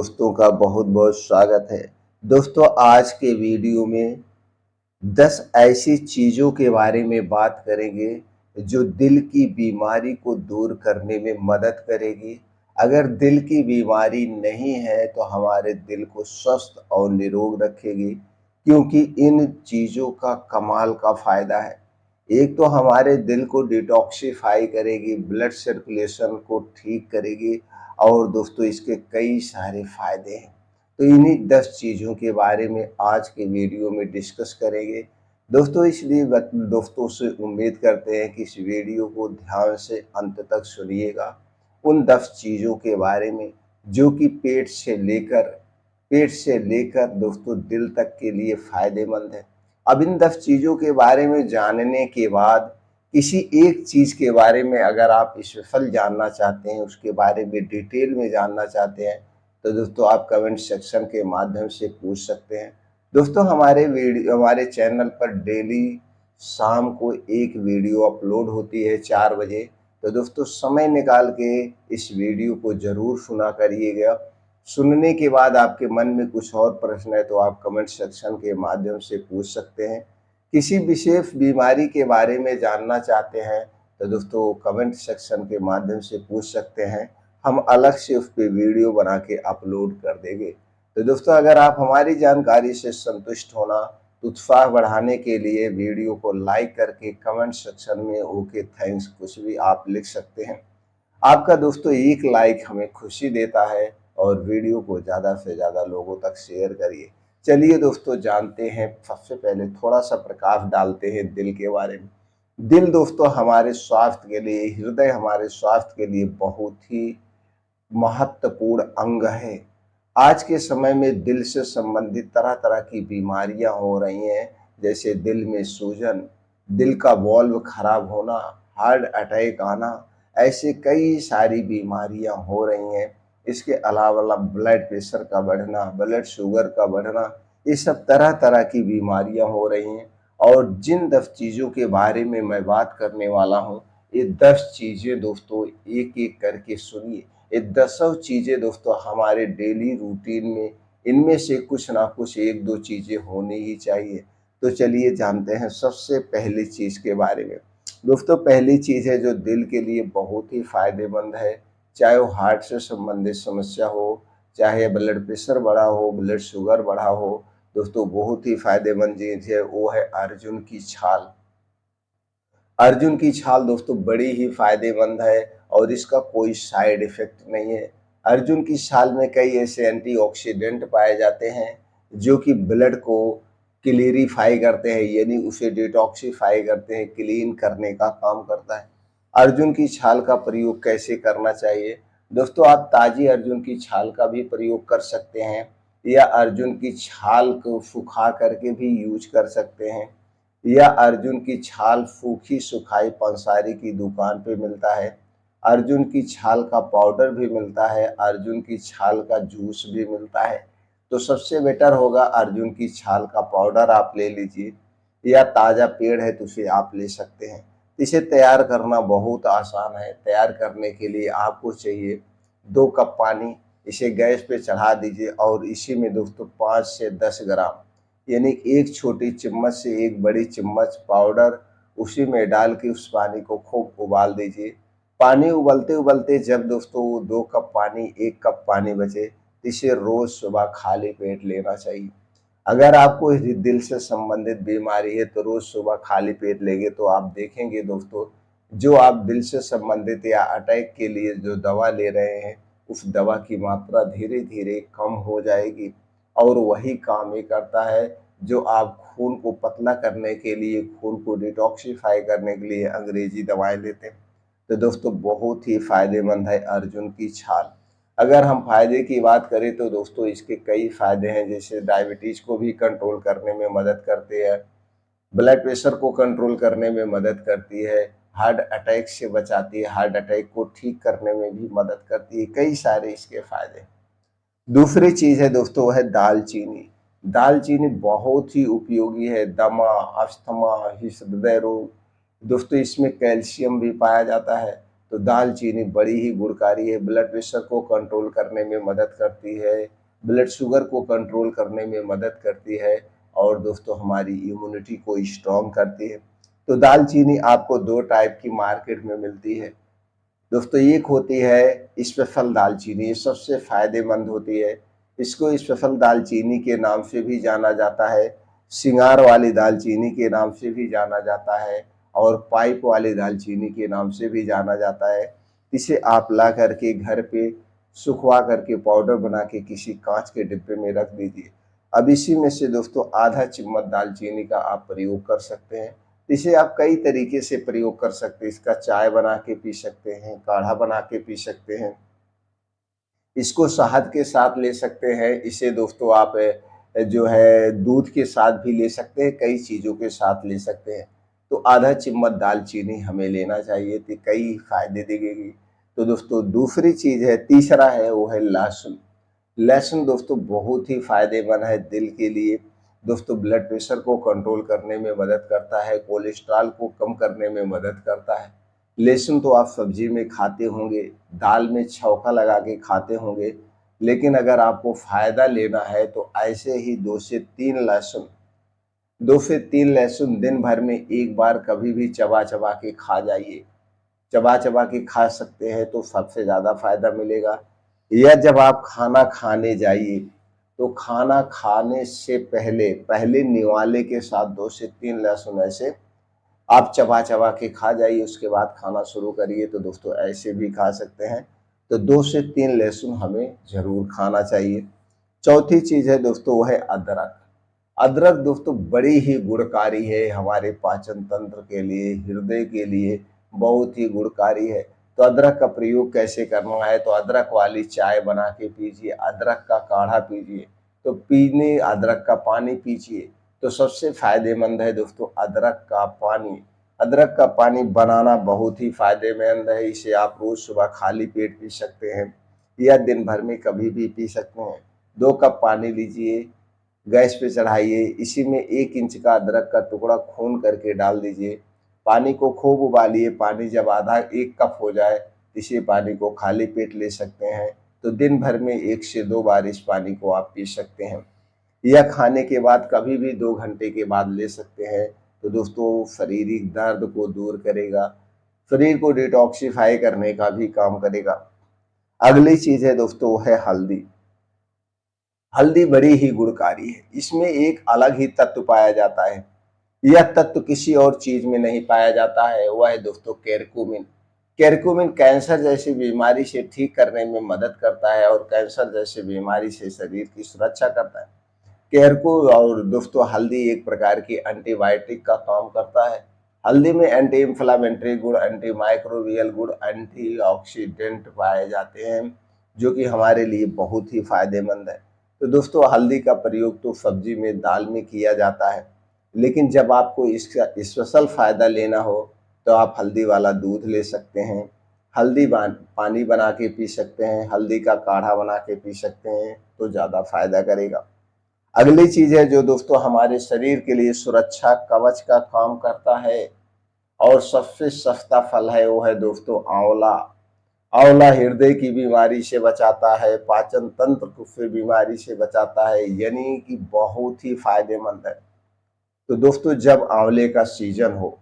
दोस्तों का बहुत बहुत स्वागत है। दोस्तों, आज के वीडियो में 10 ऐसी चीज़ों के बारे में बात करेंगे जो दिल की बीमारी को दूर करने में मदद करेगी। अगर दिल की बीमारी नहीं है तो हमारे दिल को स्वस्थ और निरोग रखेगी, क्योंकि इन चीज़ों का कमाल का फ़ायदा है। एक तो हमारे दिल को डिटॉक्सिफ़ाई करेगी, ब्लड सर्कुलेशन को ठीक करेगी और दोस्तों इसके कई सारे फ़ायदे हैं। तो इन्हीं 10 चीज़ों के बारे में आज के वीडियो में डिस्कस करेंगे। दोस्तों, इसलिए दोस्तों से उम्मीद करते हैं कि इस वीडियो को ध्यान से अंत तक सुनिएगा। उन 10 चीज़ों के बारे में जो कि पेट से लेकर दोस्तों दिल तक के लिए फ़ायदेमंद है। अब इन 10 चीज़ों के बारे में जानने के बाद किसी एक चीज़ के बारे में अगर आप स्पेशल जानना चाहते हैं, उसके बारे में डिटेल में जानना चाहते हैं, तो दोस्तों आप कमेंट सेक्शन के माध्यम से पूछ सकते हैं। दोस्तों, हमारे चैनल पर डेली शाम को एक वीडियो अपलोड होती है 4 बजे। तो दोस्तों समय निकाल के इस वीडियो को ज़रूर सुना करिएगा। सुनने के बाद आपके मन में कुछ और प्रश्न है तो आप कमेंट सेक्शन के माध्यम से पूछ सकते हैं। किसी विशेष बीमारी के बारे में जानना चाहते हैं तो दोस्तों कमेंट सेक्शन के माध्यम से पूछ सकते हैं। हम अलग से उस पे वीडियो बना के अपलोड कर देंगे। तो दोस्तों, अगर आप हमारी जानकारी से संतुष्ट होना तो उत्साह बढ़ाने के लिए वीडियो को लाइक करके कमेंट सेक्शन में ओके थैंक्स कुछ भी आप लिख सकते हैं। आपका दोस्तों एक लाइक हमें खुशी देता है और वीडियो को ज़्यादा से ज़्यादा लोगों तक शेयर करिए। चलिए दोस्तों, जानते हैं। सबसे पहले थोड़ा सा प्रकाश डालते हैं दिल के बारे में। दिल दोस्तों हमारे स्वास्थ्य के लिए, हृदय हमारे स्वास्थ्य के लिए बहुत ही महत्वपूर्ण अंग है। आज के समय में दिल से संबंधित तरह तरह की बीमारियां हो रही हैं, जैसे दिल में सूजन, दिल का वॉल्व खराब होना, हार्ट अटैक आना, ऐसे कई सारी बीमारियां हो रही हैं। इसके अलावा ब्लड प्रेशर का बढ़ना, ब्लड शुगर का बढ़ना, ये सब तरह तरह की बीमारियां हो रही हैं। और जिन 10 चीज़ों के बारे में मैं बात करने वाला हूँ, ये 10 चीज़ें दोस्तों एक एक करके सुनिए। ये 10 चीज़ें दोस्तों हमारे डेली रूटीन में इनमें से कुछ ना कुछ 1-2 चीज़ें होनी ही चाहिए। तो चलिए जानते हैं सबसे पहली चीज़ के बारे में। दोस्तों, पहली चीज़ है जो दिल के लिए बहुत ही फ़ायदेमंद है, चाहे वो हार्ट से संबंधित समस्या हो, चाहे ब्लड प्रेशर बढ़ा हो, ब्लड शुगर बढ़ा हो, दोस्तों बहुत ही फ़ायदेमंद चीज़ है, वो है अर्जुन की छाल। अर्जुन की छाल दोस्तों बड़ी ही फायदेमंद है और इसका कोई साइड इफेक्ट नहीं है। अर्जुन की छाल में कई ऐसे एंटीऑक्सीडेंट पाए जाते हैं जो कि ब्लड को क्लीरिफाई करते हैं, यानी उसे डिटॉक्सिफाई करते हैं, क्लीन करने का काम करता है। अर्जुन की छाल का प्रयोग कैसे करना चाहिए? दोस्तों, आप ताज़ी अर्जुन की छाल का भी प्रयोग कर सकते हैं या अर्जुन की छाल को सुखा करके भी यूज कर सकते हैं, या अर्जुन की छाल सूखी सुखाई पंसारी की दुकान पे मिलता है। अर्जुन की छाल का पाउडर भी मिलता है, अर्जुन की छाल का जूस भी मिलता है। तो सबसे बेटर होगा अर्जुन की छाल का पाउडर आप ले लीजिए, या ताज़ा पेड़ है तो उसे आप ले सकते हैं। इसे तैयार करना बहुत आसान है। तैयार करने के लिए आपको चाहिए 2 कप पानी। इसे गैस पे चढ़ा दीजिए और इसी में दोस्तों 5 से 10 ग्राम, यानी एक छोटी चम्मच से एक बड़ी चम्मच पाउडर उसी में डाल के उस पानी को खूब उबाल दीजिए। पानी उबलते उबलते जब दोस्तों 2 कप पानी 1 कप पानी बचे तो इसे रोज सुबह खाली पेट लेना चाहिए। अगर आपको दिल से संबंधित बीमारी है तो रोज सुबह खाली पेट लेंगे तो आप देखेंगे दोस्तों, जो आप दिल से संबंधित या अटैक के लिए जो दवा ले रहे हैं, उस दवा की मात्रा धीरे धीरे कम हो जाएगी। और वही काम ये करता है जो आप खून को पतला करने के लिए, खून को डिटॉक्सिफाई करने के लिए अंग्रेजी दवाएं लेते हैं। तो दोस्तों बहुत ही फायदेमंद है अर्जुन की छाल। अगर हम फायदे की बात करें तो दोस्तों इसके कई फायदे हैं, जैसे डायबिटीज को भी कंट्रोल करने में मदद करते हैं, ब्लड प्रेशर को कंट्रोल करने में मदद करती है, हार्ट अटैक से बचाती है, हार्ट अटैक को ठीक करने में भी मदद करती है। कई सारे इसके फायदे हैं। दूसरी चीज़ है दोस्तों, वो है दालचीनी। दालचीनी बहुत ही उपयोगी है, दमा, अस्थमा, हृदय रोग, दोस्तों इसमें कैल्शियम भी पाया जाता है। तो दालचीनी बड़ी ही गुणकारी है, ब्लड प्रेशर को कंट्रोल करने में मदद करती है, ब्लड शुगर को कंट्रोल करने में मदद करती है और दोस्तों हमारी इम्यूनिटी को स्ट्रॉन्ग करती है। तो दालचीनी आपको 2 टाइप की मार्केट में मिलती है। दोस्तों एक होती है स्पेशल दालचीनी, ये सबसे फ़ायदेमंद होती है। इसको स्पेशल दालचीनी के नाम से भी जाना जाता है, सिंगार वाली दालचीनी के नाम से भी जाना जाता है और पाइप वाली दालचीनी के नाम से भी जाना जाता है। इसे आप ला करके घर पे सुखवा करके पाउडर बना के किसी कांच के डिब्बे में रख दीजिए। अब इसी में से दोस्तों आधा चम्मच दालचीनी का आप प्रयोग कर सकते हैं। इसे आप कई तरीके से प्रयोग कर सकते हैं। इसका चाय बना के पी सकते हैं, काढ़ा बना के पी सकते हैं, इसको शहद के साथ ले सकते हैं, इसे दोस्तों आप जो है दूध के साथ भी ले सकते हैं, कई चीज़ों के साथ ले सकते हैं। तो आधा चम्मच दालचीनी हमें लेना चाहिए तो कई फायदे देगी। तो दोस्तों दूसरी चीज़ है, तीसरा है वो है लहसुन। लहसुन दोस्तों बहुत ही फायदेमंद है दिल के लिए। दोस्तों ब्लड प्रेशर को कंट्रोल करने में मदद करता है, कोलेस्ट्रॉल को कम करने में मदद करता है। लहसुन तो आप सब्जी में खाते होंगे, दाल में छौंका लगा के खाते होंगे, लेकिन अगर आपको फ़ायदा लेना है तो ऐसे ही 2 से 3 लहसुन दिन भर में एक बार कभी भी चबा चबा के खा जाइए। चबा चबा के खा सकते हैं तो सबसे ज़्यादा फायदा मिलेगा। या जब आप खाना खाने जाइए तो खाना खाने से पहले पहले निवाले के साथ 2 से 3 लहसुन ऐसे आप चबा चबा के खा जाइए, उसके बाद खाना शुरू करिए। तो दोस्तों ऐसे भी खा सकते हैं। तो 2 से 3 लहसुन हमें ज़रूर खाना चाहिए। चौथी चीज़ है दोस्तों वो है अदरक। अदरक दोस्तों बड़ी ही गुणकारी है, हमारे पाचन तंत्र के लिए, हृदय के लिए बहुत ही गुणकारी है। तो अदरक का प्रयोग कैसे करना है, तो अदरक वाली चाय बना के पीजिए, अदरक का काढ़ा पीजिए, तो पीने अदरक का पानी पीजिए तो सबसे फायदेमंद है दोस्तों अदरक का पानी। अदरक का पानी बनाना बहुत ही फायदेमंद है, इसे आप रोज सुबह खाली पेट पी सकते हैं या दिन भर में कभी भी पी सकते हैं। 2 कप पानी लीजिए, गैस पे चढ़ाइए, इसी में 1 इंच का अदरक का टुकड़ा खून करके डाल दीजिए, पानी को खूब उबालिए। पानी जब आधा 1 कप हो जाए, इसी पानी को खाली पेट ले सकते हैं। तो दिन भर में 1 से 2 बार इस पानी को आप पी सकते हैं या खाने के बाद कभी भी 2 घंटे के बाद ले सकते हैं। तो दोस्तों शारीरिक दर्द को दूर करेगा, शरीर को डिटॉक्सिफाई करने का भी काम करेगा। अगली चीज़ है दोस्तों वो है हल्दी। हल्दी बड़ी ही गुणकारी है, इसमें एक अलग ही तत्व पाया जाता है। यह तत्व किसी और चीज में नहीं पाया जाता है, वह है दोस्तों कैरकुमिन। कैरकुमिन कैंसर जैसी बीमारी से ठीक करने में मदद करता है और कैंसर जैसी बीमारी से शरीर की सुरक्षा करता है। कैरकू और दोस्तों हल्दी एक प्रकार की एंटीबायोटिक का काम करता है। हल्दी में एंटी इंफ्लामेटरी गुण, एंटी माइक्रोबियल गुण, एंटीऑक्सीडेंट पाए जाते हैं जो कि हमारे लिए बहुत ही फायदेमंद है। तो दोस्तों हल्दी का प्रयोग तो सब्जी में, दाल में किया जाता है, लेकिन जब आपको इसका स्पेशल फायदा लेना हो तो आप हल्दी वाला दूध ले सकते हैं, हल्दी पानी बना के पी सकते हैं, हल्दी का काढ़ा बना के पी सकते हैं, तो ज़्यादा फायदा करेगा। अगली चीज है जो दोस्तों हमारे शरीर के लिए सुरक्षा कवच का काम करता है और सबसे सस्ता फल है वो है दोस्तों आंवला। आंवला हृदय की बीमारी से बचाता है, पाचन तंत्र को से बीमारी से बचाता है, यानी कि बहुत ही फायदेमंद है। तो दोस्तों जब आंवले का सीजन हो,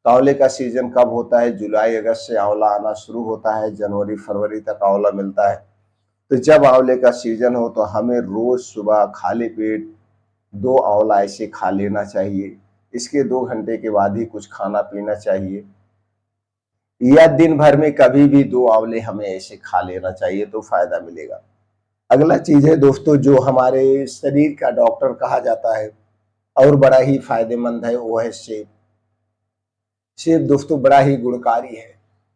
तो आंवले का सीजन कब होता है, जुलाई अगस्त से आंवला आना शुरू होता है, जनवरी फरवरी तक आंवला मिलता है। तो जब आंवले का सीजन हो तो हमें रोज सुबह खाली पेट 2 आंवला ऐसे खा लेना चाहिए। इसके 2 घंटे के बाद ही कुछ खाना पीना चाहिए या दिन भर में कभी भी 2 आंवले हमें ऐसे खा लेना चाहिए तो फायदा मिलेगा। अगला चीज है दोस्तों जो हमारे शरीर का डॉक्टर कहा जाता है और बड़ा ही फायदेमंद है वो है सेब। सेब दोस्तों बड़ा ही गुणकारी है,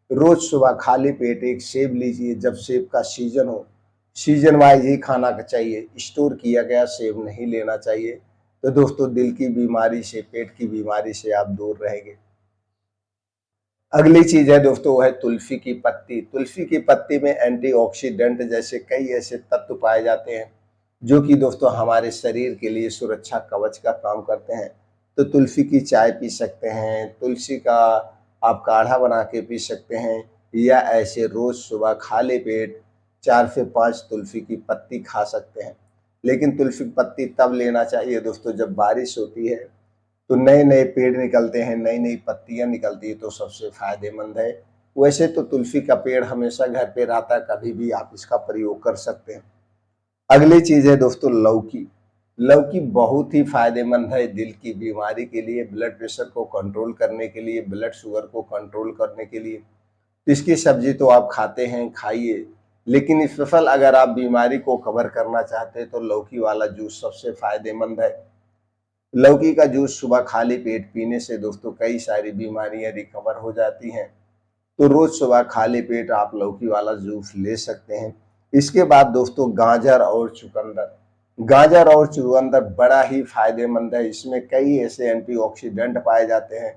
रोज सुबह खाली पेट एक सेब लीजिए। जब सेब का सीजन हो, सीजन वाइज ही खाना चाहिए, स्टोर किया गया सेब नहीं लेना चाहिए। तो दोस्तों दिल की बीमारी से, पेट की बीमारी से आप दूर रहेंगे। अगली चीज है दोस्तों वो है तुलसी की पत्ती। तुलसी की पत्ती में एंटीऑक्सीडेंट जैसे कई ऐसे तत्व पाए जाते हैं जो कि दोस्तों हमारे शरीर के लिए सुरक्षा कवच का काम करते हैं। तो तुलसी की चाय पी सकते हैं, तुलसी का आप काढ़ा बना के पी सकते हैं, या ऐसे रोज सुबह खाली पेट 4 से 5 तुलसी की पत्ती खा सकते हैं। लेकिन तुलसी की पत्ती तब लेना चाहिए दोस्तों जब बारिश होती है, तो नए नए पेड़ निकलते हैं, नई नई पत्तियां निकलती है, तो सबसे फायदेमंद है। वैसे तो तुलसी का पेड़ हमेशा घर पे रहता है, कभी भी आप इसका प्रयोग कर सकते हैं। अगली चीज है दोस्तों लौकी। लौकी बहुत ही फायदेमंद है दिल की बीमारी के लिए, ब्लड प्रेशर को कंट्रोल करने के लिए, ब्लड शुगर को कंट्रोल करने के लिए। इसकी सब्जी तो आप खाते हैं, खाइए, लेकिन स्पेशल अगर आप बीमारी को कवर करना चाहते हैं तो लौकी वाला जूस सबसे फायदेमंद है। लौकी का जूस सुबह खाली पेट पीने से दोस्तों कई सारी बीमारियां रिकवर हो जाती हैं। तो रोज सुबह खाली पेट आप लौकी वाला जूस ले सकते हैं। इसके बाद दोस्तों गाजर और चुकंदर। गाजर और चुकंदर बड़ा ही फायदेमंद है। इसमें कई ऐसे एंटीऑक्सीडेंट पाए जाते हैं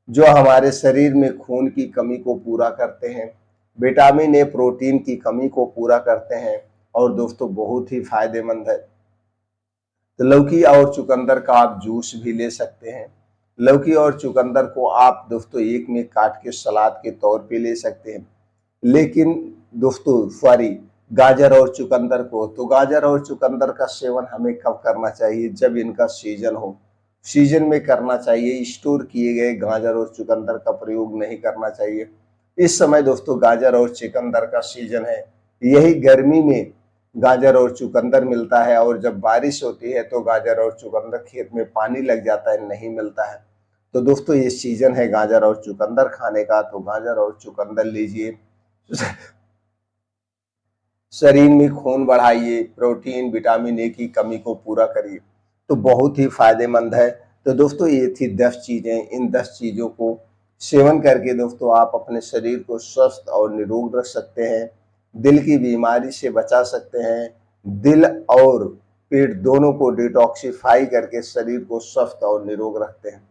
जो हमारे शरीर में खून की कमी को पूरा करते हैं, विटामिन ए प्रोटीन की कमी को पूरा करते हैं और दोस्तों बहुत ही फायदेमंद है। तो लौकी और चुकंदर का आप जूस भी ले सकते हैं। लौकी और चुकंदर को आप दोस्तों एक में काट के सलाद के तौर पे ले सकते हैं। लेकिन दोस्तों सॉरी, गाजर और चुकंदर को, तो गाजर और चुकंदर का सेवन हमें कब करना चाहिए? जब इनका सीजन हो, सीजन में करना चाहिए। स्टोर किए गए गाजर और चुकंदर का प्रयोग नहीं करना चाहिए। इस समय दोस्तों गाजर और चुकंदर का सीजन है। यही गर्मी में गाजर और चुकंदर मिलता है और जब बारिश होती है तो गाजर और चुकंदर खेत में पानी लग जाता है, नहीं मिलता है। तो दोस्तों ये सीजन है गाजर और चुकंदर खाने का, तो गाजर और चुकंदर लीजिए। शरीर में खून बढ़ाइए, प्रोटीन विटामिन ए की कमी को पूरा करिए, तो बहुत ही फायदेमंद है। तो दोस्तों ये थी 10 चीजें। इन 10 चीजों को सेवन करके दोस्तों आप अपने शरीर को स्वस्थ और निरोग रख सकते हैं, दिल की बीमारी से बचा सकते हैं, दिल और पेट दोनों को डिटॉक्सिफाई करके शरीर को स्वस्थ और निरोग रखते हैं।